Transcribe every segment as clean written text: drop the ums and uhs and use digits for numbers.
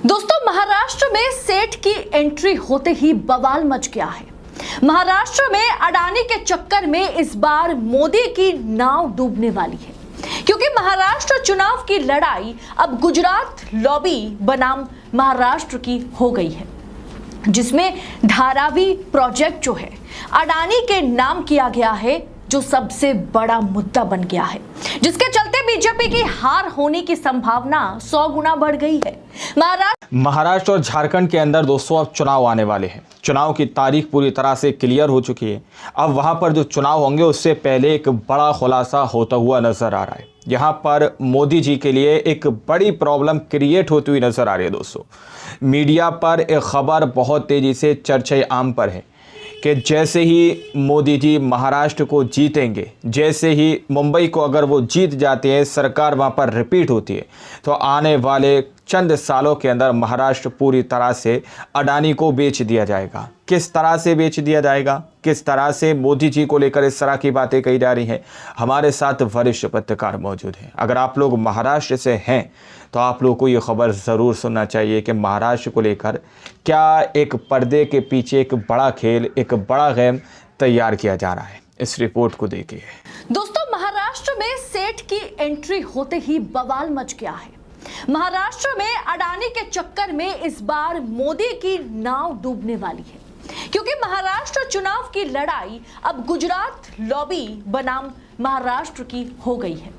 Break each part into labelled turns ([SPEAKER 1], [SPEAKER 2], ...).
[SPEAKER 1] दोस्तों, महाराष्ट्र में सेठ की एंट्री होते ही बवाल मच गया है। महाराष्ट्र में अडानी के चक्कर में इस बार मोदी की नाव डूबने वाली है, क्योंकि महाराष्ट्र चुनाव की लड़ाई अब गुजरात लॉबी बनाम महाराष्ट्र की हो गई है, जिसमें धारावी प्रोजेक्ट जो है अडानी के नाम किया गया है, जो सबसे बड़ा मुद्दा बन गया है, जिसके चलते बीजेपी की हार होने की संभावना 100 गुना बढ़ गई है।
[SPEAKER 2] महाराष्ट्र और झारखंड के अंदर दोस्तों अब चुनाव आने वाले हैं। चुनाव की तारीख पूरी तरह से क्लियर हो चुकी है। अब वहां पर जो चुनाव होंगे उससे पहले एक बड़ा खुलासा होता हुआ नजर आ रहा है। यहाँ पर मोदी जी के लिए एक बड़ी प्रॉब्लम क्रिएट होती हुई नजर आ रही है। दोस्तों, मीडिया पर एक खबर बहुत तेजी से चर्चा आम पर है कि जैसे ही मोदी जी महाराष्ट्र को जीतेंगे, जैसे ही मुंबई को अगर वो जीत जाते हैं, सरकार वहाँ पर रिपीट होती है, तो आने वाले चंद सालों के अंदर महाराष्ट्र पूरी तरह से अडानी को बेच दिया जाएगा। किस तरह से बेच दिया जाएगा, किस तरह से मोदी जी को लेकर इस तरह की बातें कही जा रही हैं, हमारे साथ वरिष्ठ पत्रकार मौजूद हैं। अगर आप लोग महाराष्ट्र से हैं तो आप लोगों को ये खबर ज़रूर सुनना चाहिए कि महाराष्ट्र को लेकर क्या एक पर्दे के पीछे एक बड़ा खेल, एक बड़ा गेम तैयार किया जा रहा है। इस रिपोर्ट को देखिए।
[SPEAKER 1] दोस्तों, महाराष्ट्र में सेठ की एंट्री होते ही बवाल मच गया है। महाराष्ट्र में अडानी के चक्कर में इस बार मोदी की नाव डूबने वाली है, क्योंकि महाराष्ट्र चुनाव की लड़ाई अब गुजरात लॉबी बनाम महाराष्ट्र की हो गई है,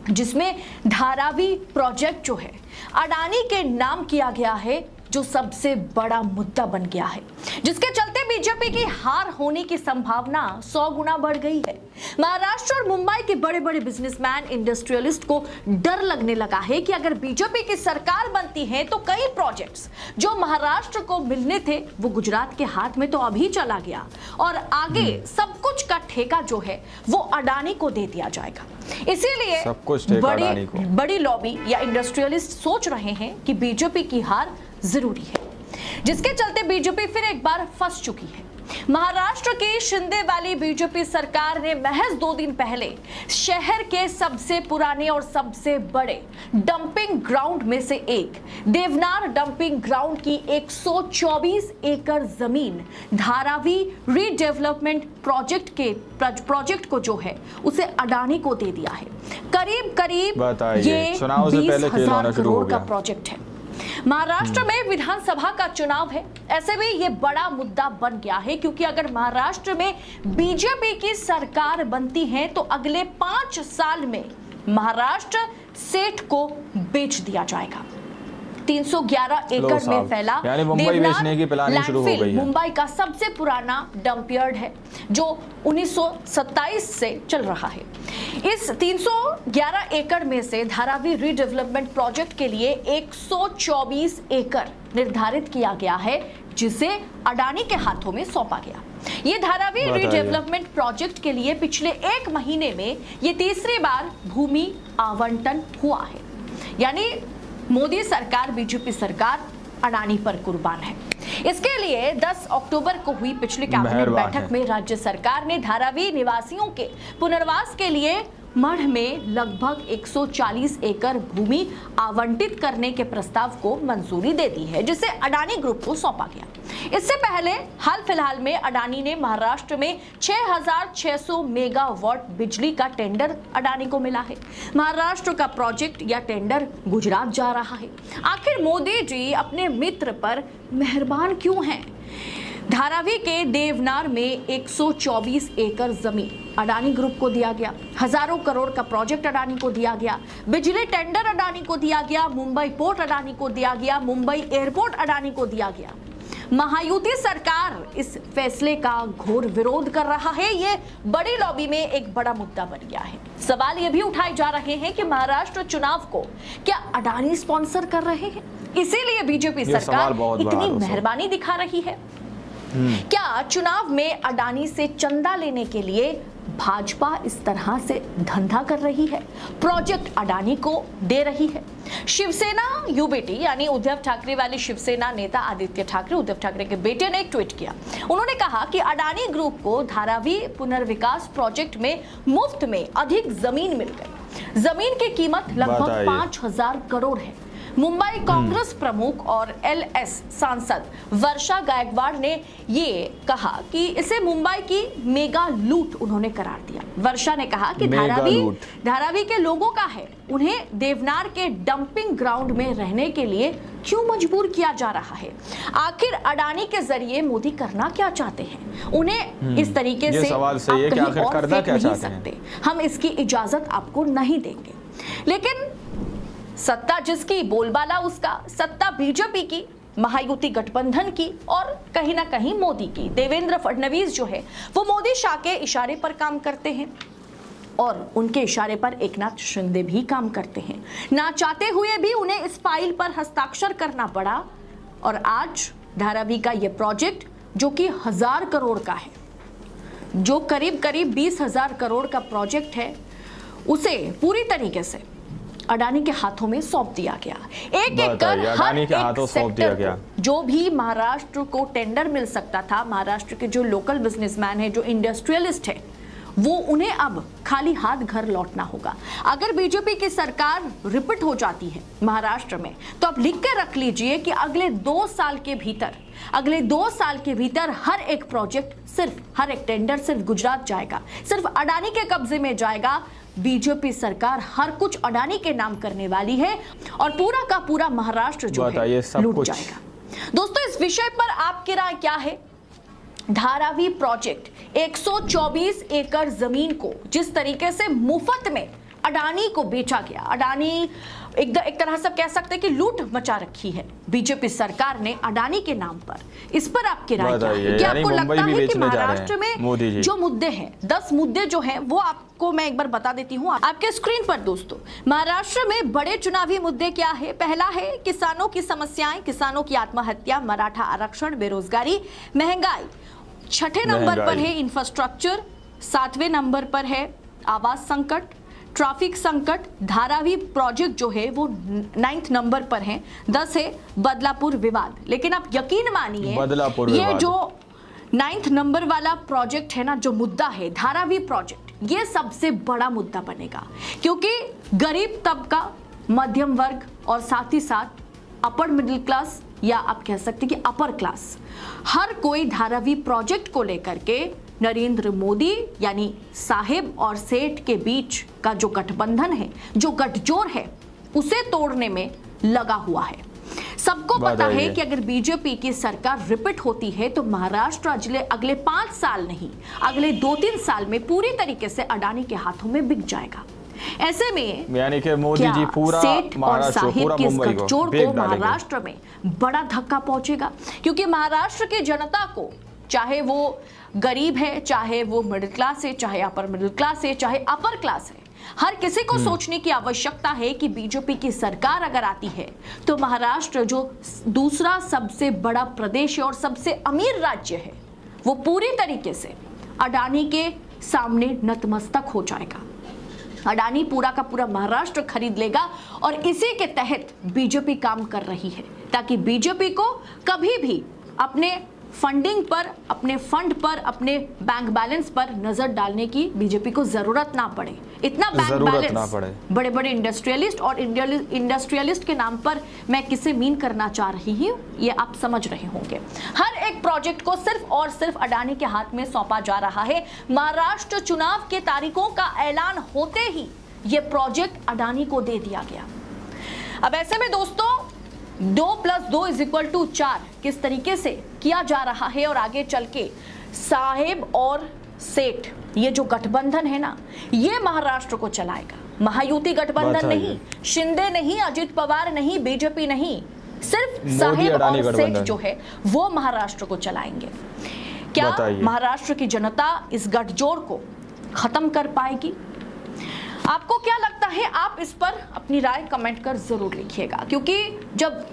[SPEAKER 1] जिसमें धारावी प्रोजेक्ट जो है अडानी के नाम किया गया है, जो सबसे बड़ा मुद्दा बन गया है, जिसके चलते बीजेपी की हार होने की संभावना 100 गुना बढ़ गई है। महाराष्ट्र और मुंबई के बड़े बड़े बिजनेसमैन, इंडस्ट्रियलिस्ट को डर लगने लगा है कि अगर बीजेपी की सरकार बनती है तो कई प्रोजेक्ट्स जो महाराष्ट्र को मिलने थे वो गुजरात के हाथ में तो अभी चला गया, और आगे सब कुछ का ठेका जो है वो अडानी को दे दिया जाएगा। इसीलिए
[SPEAKER 2] सब कुछ
[SPEAKER 1] बड़ी लॉबी या इंडस्ट्रियलिस्ट सोच रहे हैं कि बीजेपी की हार जरूरी है, जिसके चलते बीजेपी फिर एक बार फंस चुकी है। महाराष्ट्र की शिंदे वाली बीजेपी सरकार ने महज 2 दिन पहले शहर के सबसे पुराने और सबसे बड़े डंपिंग ग्राउंड में से एक देवनार डंपिंग ग्राउंड की 124 एकड़ जमीन धारावी रीडेवलपमेंट प्रोजेक्ट को जो है उसे अडानी को दे दिया है। करीब ये 20,000 करोड़ का प्रोजेक्ट है। महाराष्ट्र में विधानसभा का चुनाव है, ऐसे में ये बड़ा मुद्दा बन गया है, क्योंकि अगर महाराष्ट्र में बीजेपी की सरकार बनती है तो अगले 5 साल में महाराष्ट्र सेठ को बेच दिया जाएगा। 311 एकड़ में फैला
[SPEAKER 2] मुंबई बेचने की प्लानिंग शुरू हो गई है।
[SPEAKER 1] मुंबई का सबसे पुराना डंप यार्ड है, जो 1927 से चल रहा है। इस 311 एकड़ में से धारावी रीडेवलपमेंट प्रोजेक्ट के लिए 124 एकड़ निर्धारित किया गया है, जिसे अडानी के हाथों में सौंपा गया। ये धारावी रीडेवलपमेंट प्रोजेक्ट के लिए पिछले 1 महीने में ये तीसरी बार भूमि आवंटन हुआ है। यानी मोदी सरकार, बीजेपी सरकार अडानी पर कुर्बान है। इसके लिए 10 अक्टूबर को हुई पिछली कैबिनेट बैठक में राज्य सरकार ने धारावी निवासियों के पुनर्वास के लिए मढ़ में लगभग 140 एकड़ भूमि आवंटित करने के प्रस्ताव को मंजूरी दे दी है, जिसे अडानी ग्रुप को सौंपा गया। इससे पहले हाल फिलहाल में अडानी ने महाराष्ट्र में 6,600 मेगावाट बिजली का टेंडर अडानी को मिला है। महाराष्ट्र का प्रोजेक्ट या टेंडर गुजरात जा रहा है। आखिर मोदी जी अपने मित्र पर मेहरबान क्यों हैं? धारावी के देवनार में 124 एकड़ जमीन अडानी ग्रुप को दिया गया, हजारों करोड़ का प्रोजेक्ट अडानी को दिया गया, बिजली टेंडर अडानी को दिया गया, मुंबई पोर्ट अडानी को दिया गया, मुंबई एयरपोर्ट अडानी को दिया गया। महायुति सरकार इस फैसले का घोर विरोध कर रहा है। ये बड़ी लॉबी में एक बड़ा मुद्दा बन गया है। सवाल ये भी उठाए जा रहे हैं कि महाराष्ट्र चुनाव को क्या अडानी स्पॉन्सर कर रहे हैं, इसीलिए बीजेपी सरकार इतनी मेहरबानी दिखा रही है। क्या चुनाव में अडानी से चंदा लेने के लिए भाजपा इस तरह से धंधा कर रही है, प्रोजेक्ट अडानी को दे रही है? शिवसेना यूबीटी यानी उद्धव ठाकरे वाले शिवसेना नेता आदित्य ठाकरे, उद्धव ठाकरे के बेटे ने एक ट्वीट किया। उन्होंने कहा कि अडानी ग्रुप को धारावी पुनर्विकास प्रोजेक्ट में मुफ्त में अधिक जमीन मिल गई। जमीन की कीमत लगभग 5,000 करोड़ है। मुंबई कांग्रेस प्रमुख और एलएस सांसद वर्षा गायकवाड़ ने ये कहा कि इसे मुंबई की मेगा लूट उन्होंने करार दिया। वर्षा ने कहा कि धारावी के लोगों का है, उन्हें देवनार के डंपिंग ग्राउंड में रहने के लिए क्यों मजबूर किया जा रहा है? आखिर अडानी के जरिए मोदी करना क्या चाहते हैं? उन्हें इस तरीके से
[SPEAKER 2] सवाल सही है कि आखिर करना क्या चाहते हैं?
[SPEAKER 1] हम इसकी इजाजत आपको नहीं देंगे। लेकिन सत्ता जिसकी, बोलबाला उसका, सत्ता बीजेपी की, महायुति गठबंधन की और कहीं ना कहीं मोदी की। देवेंद्र फडणवीस जो है वो मोदी शाह के इशारे पर काम करते हैं और उनके इशारे पर एकनाथ शिंदे भी काम करते हैं। ना चाहते हुए भी उन्हें इस फाइल पर हस्ताक्षर करना पड़ा और आज धारावी का यह प्रोजेक्ट जो कि 1000 करोड़ का है, जो करीब 20,000 करोड़ का प्रोजेक्ट है, उसे पूरी तरीके से अडानी के हाथों में सौंप दिया गया। एक एक कर हर एक सेक्टर जो भी महाराष्ट्र को टेंडर मिल सकता था, महाराष्ट्र के जो लोकल बिजनेसमैन है, जो इंडस्ट्रियलिस्ट है, वो उन्हें अब खाली हाथ घर लौटना होगा। अगर बीजेपी की सरकार रिपीट हो जाती है महाराष्ट्र में, तो अब लिख के रख लीजिए कि अगले 2 साल के भीतर हर एक प्रोजेक्ट, सिर्फ हर एक टेंडर सिर्फ गुजरात जाएगा, सिर्फ अडानी के कब्जे में जाएगा। बीजेपी सरकार हर कुछ अडानी के नाम करने वाली है और पूरा का पूरा महाराष्ट्र जो है लूट जाएगा। दोस्तों, इस विषय पर आपकी राय क्या है? धारावी प्रोजेक्ट 124 एकड़ जमीन को जिस तरीके से मुफ्त में अडानी को बेचा गया, अडानी एक तरह से कह सकते हैं कि लूट मचा रखी है बीजेपी सरकार ने अडानी के नाम पर। इस पर आपकी राय क्या है? क्या आपको लगता है कि महाराष्ट्र में जो मुद्दे हैं, 10 मुद्दे जो हैं, वो आपको मैं एक बार बता देती हूँ आपके स्क्रीन पर। दोस्तों, महाराष्ट्र में बड़े चुनावी मुद्दे क्या है? पहला है किसानों की समस्याएं, किसानों की आत्महत्या, मराठा आरक्षण, बेरोजगारी, महंगाई। 6ठे नंबर पर है इंफ्रास्ट्रक्चर, 7वें नंबर पर है आवास संकट, ट्रैफिक संकट। धारावी प्रोजेक्ट जो है वो 9th नंबर पर है। 10 है बदलापुर विवाद। लेकिन आप यकीन मानिए, ये जो 9th नंबर वाला प्रोजेक्ट है ना, जो मुद्दा है धारावी प्रोजेक्ट, ये सबसे बड़ा मुद्दा बनेगा, क्योंकि गरीब तबका, मध्यम वर्ग और साथ ही साथ अपर मिडिल क्लास, या आप कह सकते हैं कि अपर क्लास, हर कोई धारावी प्रोजेक्ट को लेकर के नरेंद्र मोदी यानी साहेब और सेठ के बीच का जो गठबंधन है, जो गठजोड़ है, उसे तोड़ने में लगा हुआ है। सबको पता है कि अगर बीजेपी की सरकार रिपीट होती है तो महाराष्ट्र अगले 5 साल नहीं, अगले 2-3 साल में पूरी तरीके से अडानी के हाथों में बिक जाएगा। ऐसे में
[SPEAKER 2] यानी कि मोदी जी पूरा
[SPEAKER 1] सेठ और साहिब के इस गठजोड़ को महाराष्ट्र में बड़ा धक्का पहुंचेगा, क्योंकि महाराष्ट्र की जनता को, चाहे वो गरीब है, चाहे वो मिडिल क्लास है, चाहे अपर मिडिल क्लास है, चाहे अपर क्लास है, हर किसी को सोचने की आवश्यकता है कि बीजेपी की सरकार अगर आती है तो महाराष्ट्र जो दूसरा सबसे बड़ा प्रदेश है और सबसे अमीर राज्य है, वो पूरी तरीके से अडानी के सामने नतमस्तक हो जाएगा। अडानी पूरा का पूरा महाराष्ट्र खरीद लेगा और इसी के तहत बीजेपी काम कर रही है, ताकि बीजेपी को कभी भी अपने फंडिंग पर, अपने फंड पर, अपने बैंक बैलेंस पर नजर डालने की बीजेपी को जरूरत ना पड़े। इतना बैंक बैलेंस बड़े बड़े इंडस्ट्रियलिस्ट और इंडस्ट्रियलिस्ट के नाम पर मैं किसे मीन करना चाह रही हूँ, ये आप समझ रहे होंगे। हर एक प्रोजेक्ट को सिर्फ और सिर्फ अडानी के हाथ में सौंपा जा रहा है। महाराष्ट्र चुनाव के तारीखों का ऐलान होते ही ये प्रोजेक्ट अडानी को दे दिया गया। अब ऐसे में दोस्तों 2 + 2 = 4 किस तरीके से किया जा रहा है और आगे चल के साहेब और सेठ, ये जो गठबंधन है ना, ये महाराष्ट्र को चलाएगा। महायुति गठबंधन नहीं, शिंदे नहीं, अजित पवार नहीं, बीजेपी नहीं, सिर्फ साहेब और सेठ जो है वो महाराष्ट्र को चलाएंगे। क्या महाराष्ट्र की जनता इस गठजोड़ को खत्म कर पाएगी? आपको क्या लगता है? आप इस पर अपनी राय कमेंट कर जरूर लिखिएगा, क्योंकि जब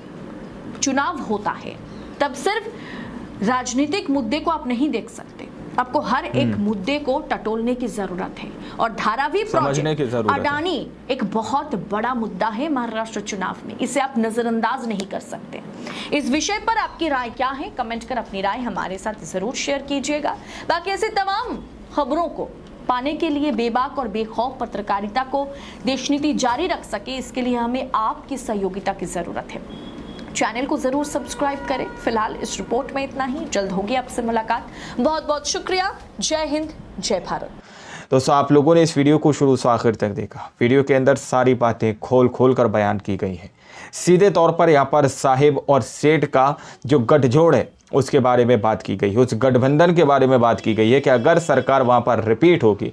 [SPEAKER 1] चुनाव होता है तब सिर्फ राजनीतिक मुद्दे को आप नहीं देख सकते, आपको हर एक मुद्दे को टटोलने की जरूरत है। और धारावी प्रोजेक्ट अडानी एक बहुत बड़ा मुद्दा है महाराष्ट्र चुनाव में, इसे आप नजरअंदाज नहीं कर सकते। इस विषय पर आपकी राय क्या है? कमेंट कर अपनी राय हमारे साथ जरूर शेयर कीजिएगा। बाकी ऐसे तमाम खबरों को पाने के लिए बेबाक और बेखौफ पत्रकारिता को देश नीति जारी रख सके, इसके लिए हमें आपकी सहयोगिता की जरूरत है। चैनल को जरूर सब्सक्राइब करें। फिलहाल इस रिपोर्ट में इतना ही। जल्द होगी आपसे मुलाकात। बहुत बहुत शुक्रिया। जय हिंद, जय भारत।
[SPEAKER 2] दोस्तों, आप लोगों ने इस वीडियो को शुरू से आखिर तक देखा। वीडियो के अंदर सारी बातें खोल कर बयान की गई हैं। सीधे तौर पर यहाँ पर साहिब और सेठ का जो गठजोड़ है उसके बारे में बात की गई है, उस गठबंधन के बारे में बात की गई है कि अगर सरकार वहाँ पर रिपीट होगी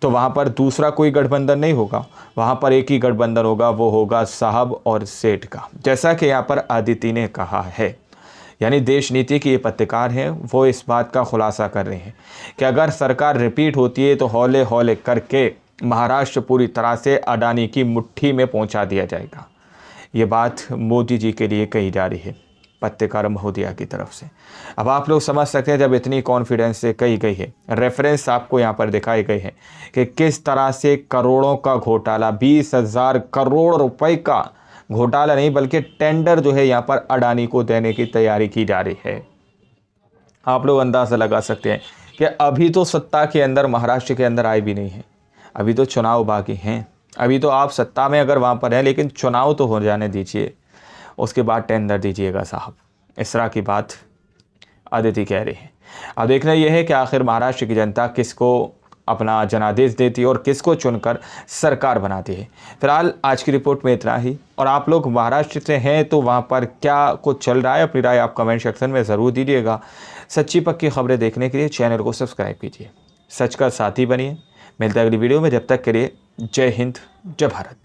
[SPEAKER 2] तो वहाँ पर दूसरा कोई गठबंधन नहीं होगा, वहाँ पर एक ही गठबंधन होगा, वो होगा साहब और सेठ का। जैसा कि यहाँ पर अदिति ने कहा है, यानी देश नीति के ये पत्रकार हैं, वो इस बात का खुलासा कर रहे हैं कि अगर सरकार रिपीट होती है तो हौले हौले करके महाराष्ट्र पूरी तरह से अडानी की मुट्ठी में पहुंचा दिया जाएगा। ये बात मोदी जी के लिए कही जा रही है पत्रकार महोदया की तरफ से। अब आप लोग समझ सकते हैं जब इतनी कॉन्फिडेंस से कही गई है, रेफरेंस आपको यहाँ पर दिखाए गए हैं कि किस तरह से करोड़ों का घोटाला, 20,000 करोड़ रुपए का घोटाला नहीं बल्कि टेंडर जो है यहाँ पर अडानी को देने की तैयारी की जा रही है। आप लोग अंदाज़ा लगा सकते हैं कि अभी तो सत्ता के अंदर महाराष्ट्र के अंदर आए भी नहीं है, अभी तो चुनाव बाकी हैं। अभी तो आप सत्ता में अगर वहाँ पर हैं, लेकिन चुनाव तो हो जाने दीजिए, उसके बाद टेंडर दीजिएगा साहब। इस तरह की बात अदिति कह रही है। अब देखना यह है कि आखिर महाराष्ट्र की जनता किसको अपना जनादेश देती है और किसको चुनकर सरकार बनाती है। फिलहाल आज की रिपोर्ट में इतना ही। और आप लोग महाराष्ट्र से हैं तो वहाँ पर क्या कुछ चल रहा है, अपनी राय आप कमेंट सेक्शन में ज़रूर दीजिएगा। सच्ची पक्की खबरें देखने के लिए चैनल को सब्सक्राइब कीजिए। सच का साथी बनिए। मिलते हैं अगली वीडियो में। जब तक के लिए जय हिंद, जय भारत।